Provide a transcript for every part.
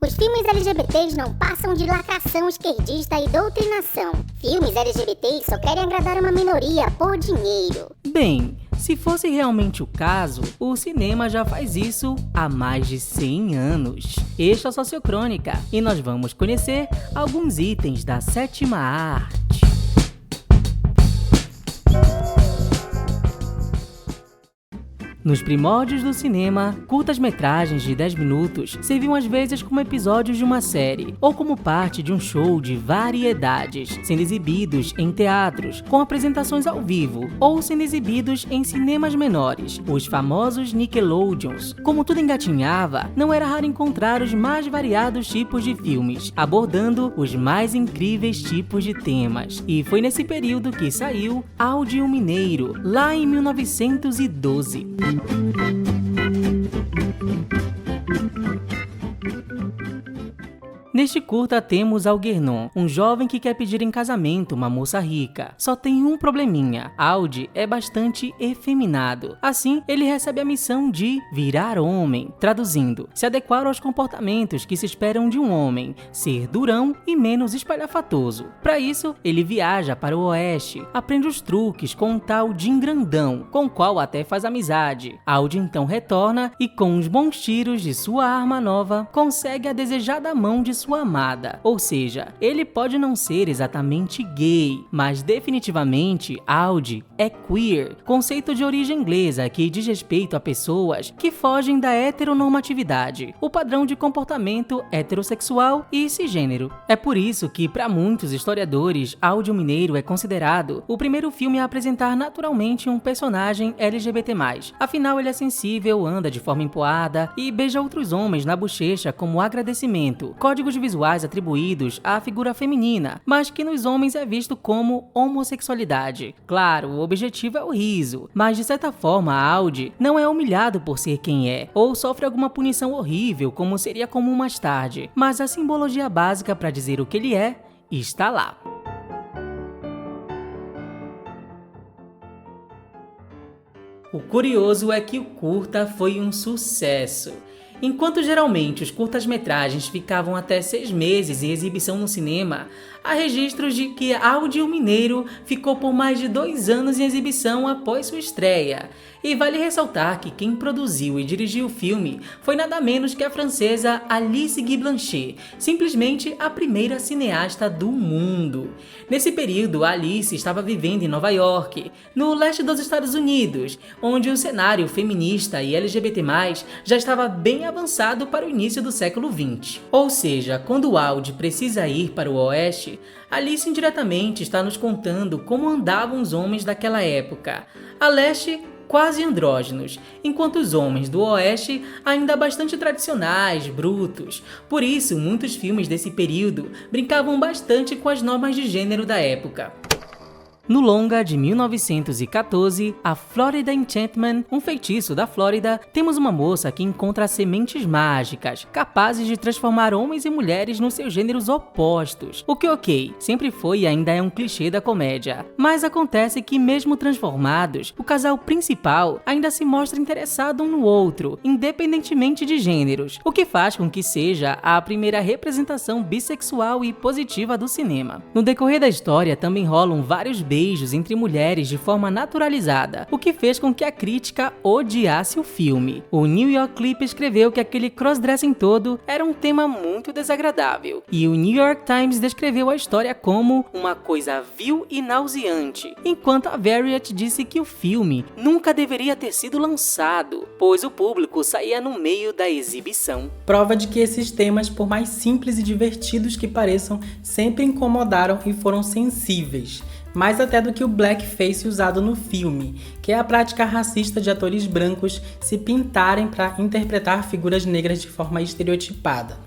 Os filmes LGBTs não passam de lacração esquerdista e doutrinação. Filmes LGBTs só querem agradar uma minoria por dinheiro. Bem, se fosse realmente o caso, o cinema já faz isso há mais de 100 anos. Este é o Sociocrônica e nós vamos conhecer alguns itens da sétima arte. Nos primórdios do cinema, curtas-metragens de 10 minutos serviam às vezes como episódios de uma série, ou como parte de um show de variedades, sendo exibidos em teatros, com apresentações ao vivo, ou sendo exibidos em cinemas menores, os famosos Nickelodeons. Como tudo engatinhava, não era raro encontrar os mais variados tipos de filmes, abordando os mais incríveis tipos de temas. E foi nesse período que saiu Áudio Mineiro, lá em 1912. Neste curta temos Algernon, um jovem que quer pedir em casamento uma moça rica. Só tem um probleminha, Audi é bastante efeminado. Assim, ele recebe a missão de virar homem, traduzindo, se adequar aos comportamentos que se esperam de um homem, ser durão e menos espalhafatoso. Para isso, ele viaja para o oeste, aprende os truques com um tal Jim Grandão, com o qual até faz amizade. Audi então retorna e com os bons tiros de sua arma nova, consegue a desejada mão de sua amada, ou seja, ele pode não ser exatamente gay, mas definitivamente Audi é queer, conceito de origem inglesa que diz respeito a pessoas que fogem da heteronormatividade, o padrão de comportamento heterossexual e cisgênero. É por isso que, para muitos historiadores, Áudio Mineiro é considerado o primeiro filme a apresentar naturalmente um personagem LGBT+. Afinal, ele é sensível, anda de forma empoada e beija outros homens na bochecha como agradecimento, códigos visuais atribuídos à figura feminina, mas que nos homens é visto como homossexualidade. Claro, o objetivo é o riso, mas de certa forma Audi não é humilhado por ser quem é, ou sofre alguma punição horrível como seria comum mais tarde, mas a simbologia básica para dizer o que ele é está lá. O curioso é que o curta foi um sucesso. Enquanto geralmente os curtas-metragens ficavam até 6 meses em exibição no cinema, há registros de que Áudio Mineiro ficou por mais de 2 anos em exibição após sua estreia. E vale ressaltar que quem produziu e dirigiu o filme foi nada menos que a francesa Alice Guy Blanchet, simplesmente a primeira cineasta do mundo. Nesse período, Alice estava vivendo em Nova York, no leste dos Estados Unidos, onde o cenário feminista e LGBT+, já estava bem avançado para o início do século XX. Ou seja, quando Audi precisa ir para o oeste, Alice indiretamente está nos contando como andavam os homens daquela época. A leste, quase andrógenos, enquanto os homens do oeste ainda bastante tradicionais, brutos. Por isso, muitos filmes desse período brincavam bastante com as normas de gênero da época. No longa de 1914, A Florida Enchantment, um feitiço da Flórida, temos uma moça que encontra sementes mágicas, capazes de transformar homens e mulheres nos seus gêneros opostos. O que ok, sempre foi e ainda é um clichê da comédia. Mas acontece que mesmo transformados, o casal principal ainda se mostra interessado um no outro, independentemente de gêneros, o que faz com que seja a primeira representação bissexual e positiva do cinema. No decorrer da história também rolam vários beijos entre mulheres de forma naturalizada, o que fez com que a crítica odiasse o filme. O New York Clip escreveu que aquele crossdressing todo era um tema muito desagradável, e o New York Times descreveu a história como uma coisa vil e nauseante, enquanto a Variety disse que o filme nunca deveria ter sido lançado, pois o público saía no meio da exibição. Prova de que esses temas, por mais simples e divertidos que pareçam, sempre incomodaram e foram sensíveis. Mais até do que o blackface usado no filme, que é a prática racista de atores brancos se pintarem para interpretar figuras negras de forma estereotipada.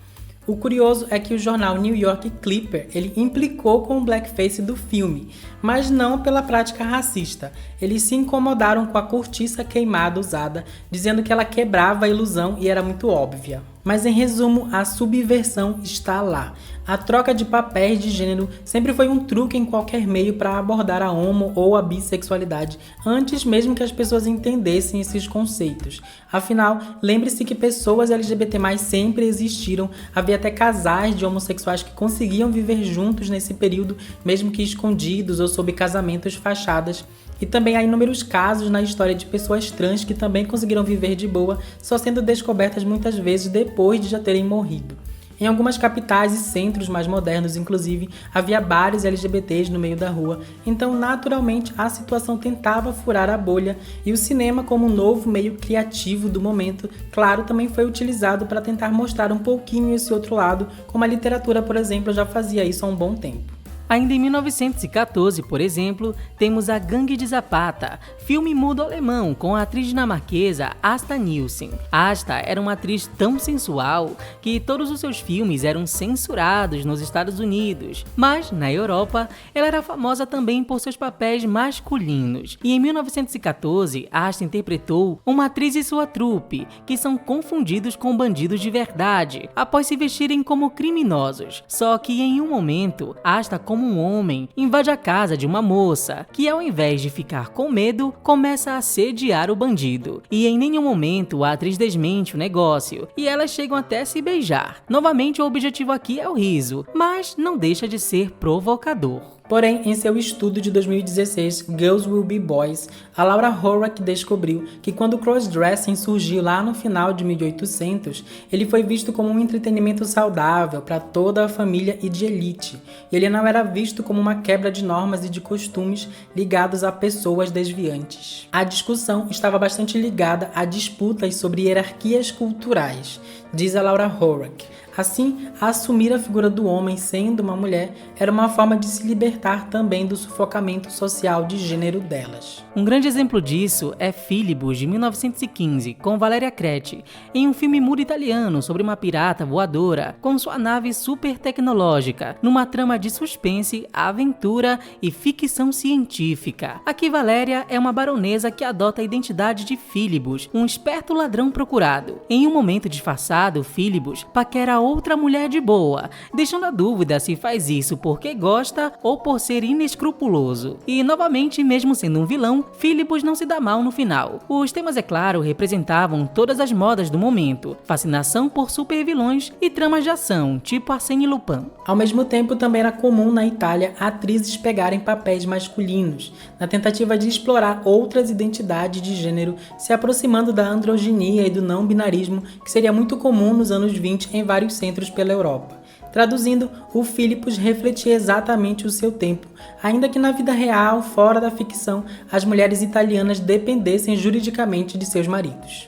O curioso é que o jornal New York Clipper ele implicou com o blackface do filme, mas não pela prática racista. Eles se incomodaram com a cortiça queimada usada, dizendo que ela quebrava a ilusão e era muito óbvia. Mas em resumo, a subversão está lá. A troca de papéis de gênero sempre foi um truque em qualquer meio para abordar a homo ou a bissexualidade, antes mesmo que as pessoas entendessem esses conceitos. Afinal, lembre-se que pessoas LGBT+ sempre existiram, havia até casais de homossexuais que conseguiam viver juntos nesse período, mesmo que escondidos ou sob casamentos fachadas. E também há inúmeros casos na história de pessoas trans que também conseguiram viver de boa, só sendo descobertas muitas vezes depois de já terem morrido. Em algumas capitais e centros mais modernos, inclusive, havia bares LGBTs no meio da rua, então naturalmente a situação tentava furar a bolha e o cinema, como um novo meio criativo do momento, claro, também foi utilizado para tentar mostrar um pouquinho esse outro lado, como a literatura, por exemplo, já fazia isso há um bom tempo. Ainda em 1914, por exemplo, temos A Gangue de Zapata, filme mudo alemão com a atriz dinamarquesa Asta Nielsen. Asta era uma atriz tão sensual que todos os seus filmes eram censurados nos Estados Unidos, mas na Europa ela era famosa também por seus papéis masculinos. E em 1914, Asta interpretou uma atriz e sua trupe, que são confundidos com bandidos de verdade, após se vestirem como criminosos. Só que em um momento, Asta, como um homem, invade a casa de uma moça, que ao invés de ficar com medo, começa a assediar o bandido. E em nenhum momento a atriz desmente o negócio, e elas chegam até se beijar. Novamente o objetivo aqui é o riso, mas não deixa de ser provocador. Porém, em seu estudo de 2016, Girls Will Be Boys, a Laura Horrocks descobriu que quando o crossdressing surgiu lá no final de 1800, ele foi visto como um entretenimento saudável para toda a família e de elite, e ele não era visto como uma quebra de normas e de costumes ligados a pessoas desviantes. A discussão estava bastante ligada a disputas sobre hierarquias culturais, diz a Laura Horrocks. Assim, assumir a figura do homem sendo uma mulher era uma forma de se libertar também do sufocamento social de gênero delas. Um grande exemplo disso é Filibus, de 1915, com Valeria Creti, em um filme mudo italiano sobre uma pirata voadora com sua nave super tecnológica, numa trama de suspense, aventura e ficção científica. Aqui Valéria é uma baronesa que adota a identidade de Filibus, um esperto ladrão procurado. Em um momento disfarçado, Filibus paquera outra mulher de boa, deixando a dúvida se faz isso porque gosta ou por ser inescrupuloso. E novamente, mesmo sendo um vilão, Filibus não se dá mal no final. Os temas, é claro, representavam todas as modas do momento, fascinação por supervilões e tramas de ação, tipo Arsène Lupin. Ao mesmo tempo, também era comum na Itália atrizes pegarem papéis masculinos, na tentativa de explorar outras identidades de gênero, se aproximando da androginia e do não-binarismo, que seria muito comum nos anos 20 em vários centros pela Europa. Traduzindo, o Filipus refletia exatamente o seu tempo, ainda que na vida real, fora da ficção, as mulheres italianas dependessem juridicamente de seus maridos.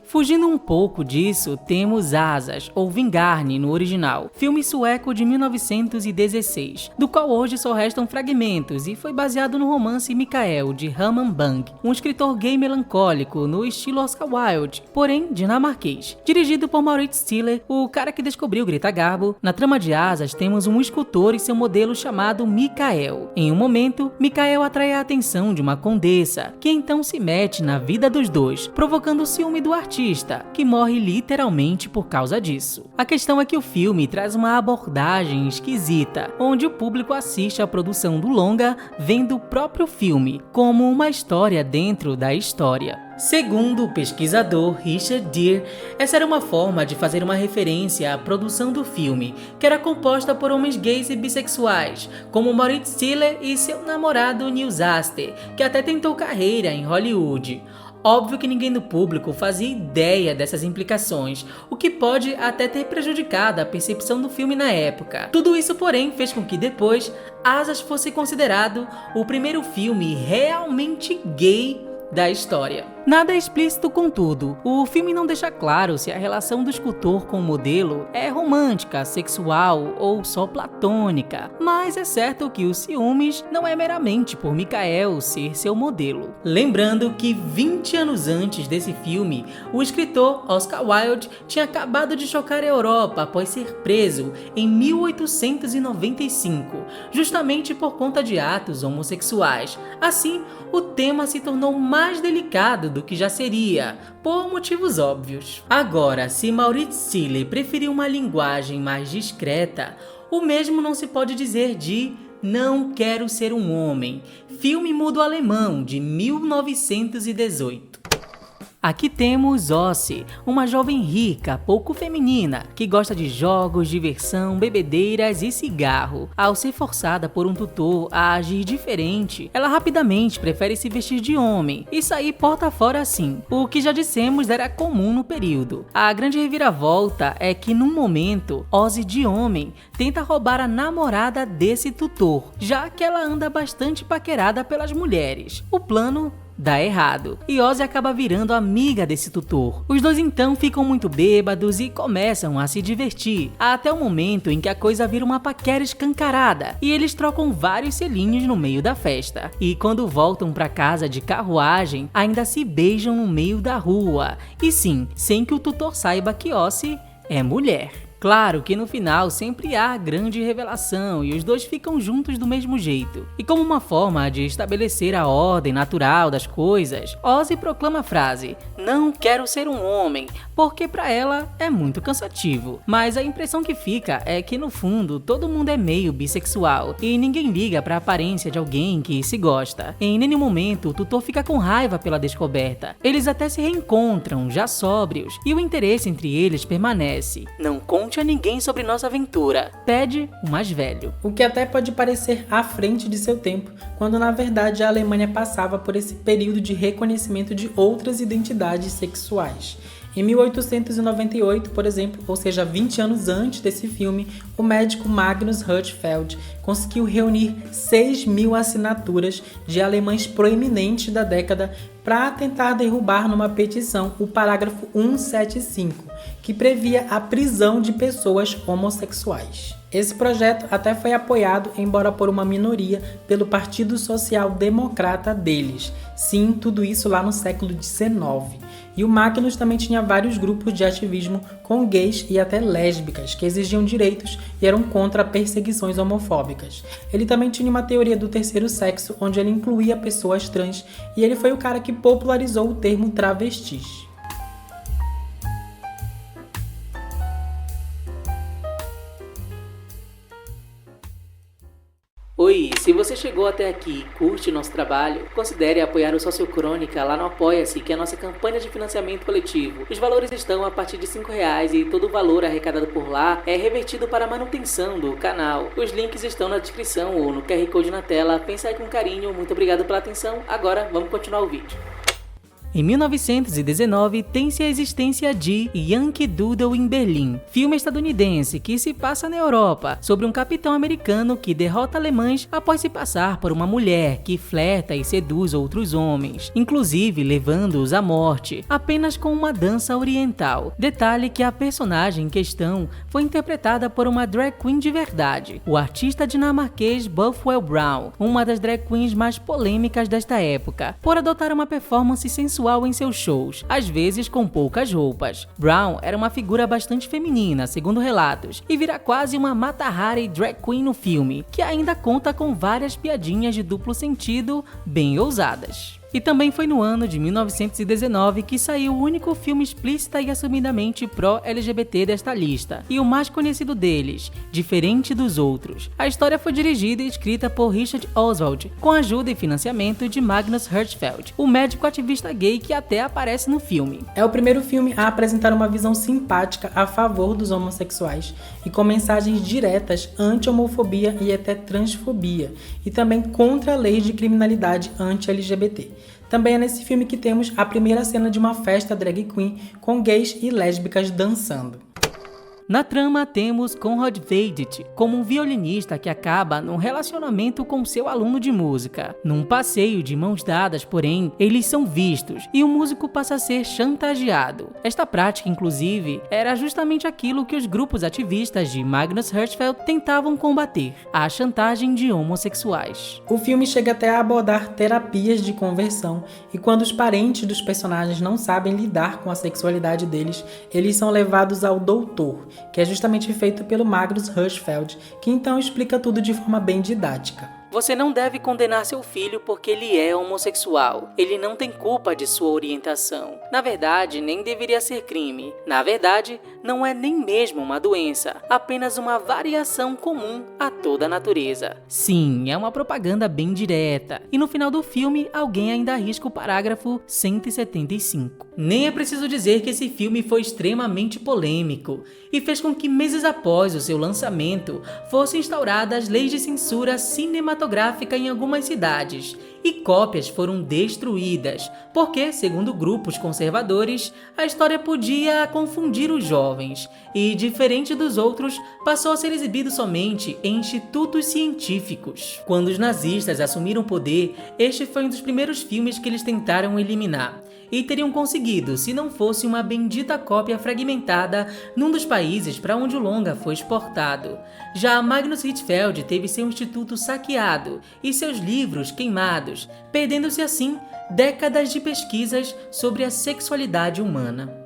Fugindo um pouco disso, temos Asas, ou Vingarne no original, filme sueco de 1916, do qual hoje só restam fragmentos e foi baseado no romance Mikael, de Herman Bang, um escritor gay melancólico no estilo Oscar Wilde, porém dinamarquês. Dirigido por Maurits Stiller, o cara que descobriu Greta Garbo, na trama de Asas temos um escultor e seu modelo chamado Mikael. Em um momento, Mikael atrai a atenção de uma condessa, que então se mete na vida dos dois, provocando o ciúme do artista, que morre literalmente por causa disso. A questão é que o filme traz uma abordagem esquisita, onde o público assiste à produção do longa vendo o próprio filme como uma história dentro da história. Segundo o pesquisador Richard Deer, essa era uma forma de fazer uma referência à produção do filme, que era composta por homens gays e bissexuais, como Maurits Stiller e seu namorado Nils Aster, que até tentou carreira em Hollywood. Óbvio que ninguém do público fazia ideia dessas implicações, o que pode até ter prejudicado a percepção do filme na época. Tudo isso, porém, fez com que depois Asas fosse considerado o primeiro filme realmente gay da história. Nada é explícito, contudo. O filme não deixa claro se a relação do escultor com o modelo é romântica, sexual ou só platônica, mas é certo que os ciúmes não é meramente por Mikael ser seu modelo. Lembrando que 20 anos antes desse filme, o escritor Oscar Wilde tinha acabado de chocar a Europa após ser preso em 1895, justamente por conta de atos homossexuais. Assim, o tema se tornou mais delicado do que já seria, por motivos óbvios. Agora, se Maurits Stiller preferiu uma linguagem mais discreta, o mesmo não se pode dizer de Não Quero Ser um Homem, filme mudo alemão de 1918. Aqui temos Ossie, uma jovem rica, pouco feminina, que gosta de jogos, diversão, bebedeiras e cigarro. Ao ser forçada por um tutor a agir diferente, ela rapidamente prefere se vestir de homem e sair porta fora assim, o que já dissemos era comum no período. A grande reviravolta é que num momento, Ossie de homem tenta roubar a namorada desse tutor, já que ela anda bastante paquerada pelas mulheres. O plano dá errado, e Ossie acaba virando amiga desse tutor. Os dois então ficam muito bêbados e começam a se divertir, até o momento em que a coisa vira uma paquera escancarada, e eles trocam vários selinhos no meio da festa. E quando voltam pra casa de carruagem, ainda se beijam no meio da rua, e sim, sem que o tutor saiba que Ossie é mulher. Claro que no final sempre há grande revelação e os dois ficam juntos do mesmo jeito. E como uma forma de estabelecer a ordem natural das coisas, Ossie proclama a frase "Não quero ser um homem", porque pra ela é muito cansativo. Mas a impressão que fica é que no fundo todo mundo é meio bissexual e ninguém liga pra aparência de alguém que se gosta. Em nenhum momento o tutor fica com raiva pela descoberta. Eles até se reencontram, já sóbrios, e o interesse entre eles permanece. Não conte a ninguém sobre nossa aventura, pede o mais velho. O que até pode parecer à frente de seu tempo, quando na verdade a Alemanha passava por esse período de reconhecimento de outras identidades sexuais. Em 1898, por exemplo, ou seja, 20 anos antes desse filme, o médico Magnus Hirschfeld conseguiu reunir 6.000 assinaturas de alemães proeminentes da década para tentar derrubar numa petição o parágrafo 175, que previa a prisão de pessoas homossexuais. Esse projeto até foi apoiado, embora por uma minoria, pelo Partido Social Democrata deles. Sim, tudo isso lá no século XIX. E o Magnus também tinha vários grupos de ativismo com gays e até lésbicas, que exigiam direitos e eram contra perseguições homofóbicas. Ele também tinha uma teoria do terceiro sexo, onde ele incluía pessoas trans, e ele foi o cara que popularizou o termo travestis. Oi, se você chegou até aqui e curte nosso trabalho, considere apoiar o Sociocrônica lá no Apoia-se, que é a nossa campanha de financiamento coletivo. Os valores estão a partir de R$5 e todo o valor arrecadado por lá é revertido para a manutenção do canal. Os links estão na descrição ou no QR Code na tela. Pensa aí com carinho, muito obrigado pela atenção. Agora vamos continuar o vídeo. Em 1919, tem-se a existência de Yankee Doodle em Berlim, filme estadunidense que se passa na Europa, sobre um capitão americano que derrota alemães após se passar por uma mulher que flerta e seduz outros homens, inclusive levando-os à morte, apenas com uma dança oriental. Detalhe que a personagem em questão foi interpretada por uma drag queen de verdade, o artista dinamarquês Bothwell Brown, uma das drag queens mais polêmicas desta época, por adotar uma performance sensual em seus shows, às vezes com poucas roupas. Brown era uma figura bastante feminina, segundo relatos, e vira quase uma Mata-Hari drag queen no filme, que ainda conta com várias piadinhas de duplo sentido bem ousadas. E também foi no ano de 1919 que saiu o único filme explícita e assumidamente pró-LGBT desta lista, e o mais conhecido deles, Diferente dos Outros. A história foi dirigida e escrita por Richard Oswald, com ajuda e financiamento de Magnus Hirschfeld, o médico ativista gay que até aparece no filme. É o primeiro filme a apresentar uma visão simpática a favor dos homossexuais, e com mensagens diretas anti-homofobia e até transfobia, e também contra leis de criminalidade anti-LGBT. Também é nesse filme que temos a primeira cena de uma festa drag queen com gays e lésbicas dançando. Na trama temos Conrad Veidt como um violinista que acaba num relacionamento com seu aluno de música. Num passeio de mãos dadas, porém, eles são vistos e o músico passa a ser chantageado. Esta prática, inclusive, era justamente aquilo que os grupos ativistas de Magnus Hirschfeld tentavam combater, a chantagem de homossexuais. O filme chega até a abordar terapias de conversão, e quando os parentes dos personagens não sabem lidar com a sexualidade deles, eles são levados ao doutor, que é justamente feito pelo Magnus Hirschfeld, que então explica tudo de forma bem didática. Você não deve condenar seu filho porque ele é homossexual. Ele não tem culpa de sua orientação. Na verdade, nem deveria ser crime. Na verdade, não é nem mesmo uma doença, apenas uma variação comum a toda a natureza. Sim, é uma propaganda bem direta. E no final do filme, alguém ainda arrisca o parágrafo 175. Nem é preciso dizer que esse filme foi extremamente polêmico e fez com que meses após o seu lançamento fossem instauradas leis de censura cinematográfica em algumas cidades e cópias foram destruídas, porque, segundo grupos conservadores, a história podia confundir os jovens e, diferente dos outros, passou a ser exibido somente em institutos científicos. Quando os nazistas assumiram o poder, este foi um dos primeiros filmes que eles tentaram eliminar. E teriam conseguido se não fosse uma bendita cópia fragmentada num dos países para onde o longa foi exportado. Já Magnus Hirschfeld teve seu instituto saqueado e seus livros queimados, perdendo-se assim décadas de pesquisas sobre a sexualidade humana.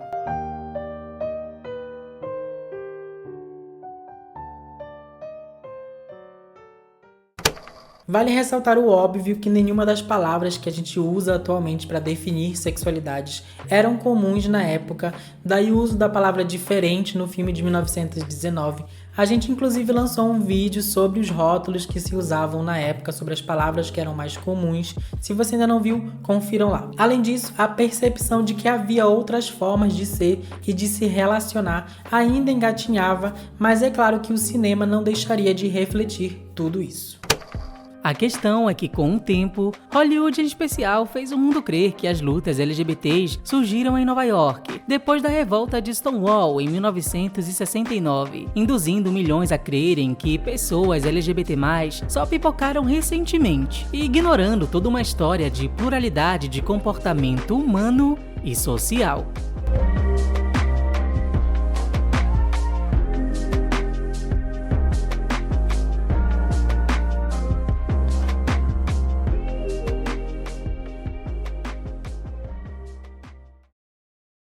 Vale ressaltar o óbvio que nenhuma das palavras que a gente usa atualmente para definir sexualidades eram comuns na época, daí o uso da palavra diferente no filme de 1919. A gente inclusive lançou um vídeo sobre os rótulos que se usavam na época, sobre as palavras que eram mais comuns. Se você ainda não viu, confiram lá. Além disso, a percepção de que havia outras formas de ser e de se relacionar ainda engatinhava, mas é claro que o cinema não deixaria de refletir tudo isso. A questão é que, com o tempo, Hollywood em especial fez o mundo crer que as lutas LGBTs surgiram em Nova York, depois da revolta de Stonewall em 1969, induzindo milhões a crerem que pessoas LGBT+, só pipocaram recentemente, e ignorando toda uma história de pluralidade de comportamento humano e social.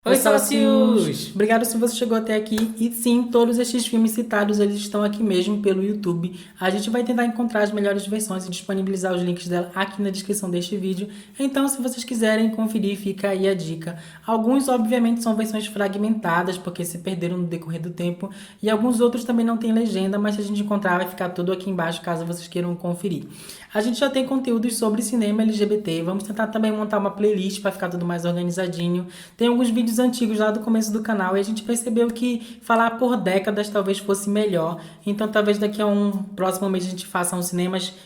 Oi, sócios! Obrigado se você chegou até aqui. E sim, todos estes filmes citados, eles estão aqui mesmo pelo YouTube. A gente vai tentar encontrar as melhores versões e disponibilizar os links dela aqui na descrição deste vídeo. Então, se vocês quiserem conferir, fica aí a dica. Alguns, obviamente, são versões fragmentadas, porque se perderam no decorrer do tempo. E alguns outros também não tem legenda, mas se a gente encontrar, vai ficar tudo aqui embaixo, caso vocês queiram conferir. A gente já tem conteúdos sobre cinema LGBT. Vamos tentar também montar uma playlist para ficar tudo mais organizadinho. Tem alguns vídeos antigos lá do começo do canal e a gente percebeu que falar por décadas talvez fosse melhor. Então talvez daqui a um próximo mês a gente faça uns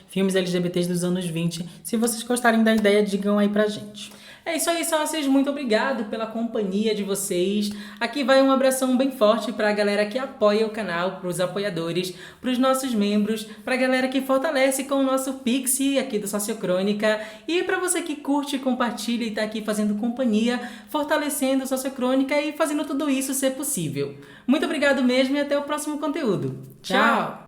filmes LGBTs dos anos 20. Se vocês gostarem da ideia, digam aí pra gente. É isso aí, sócios. Muito obrigado pela companhia de vocês. Aqui vai um abração bem forte para a galera que apoia o canal, para os apoiadores, para os nossos membros, para a galera que fortalece com o nosso Pix aqui do Sociocrônica e para você que curte, compartilha e está aqui fazendo companhia, fortalecendo o Sociocrônica e fazendo tudo isso ser possível. Muito obrigado mesmo e até o próximo conteúdo. Tchau!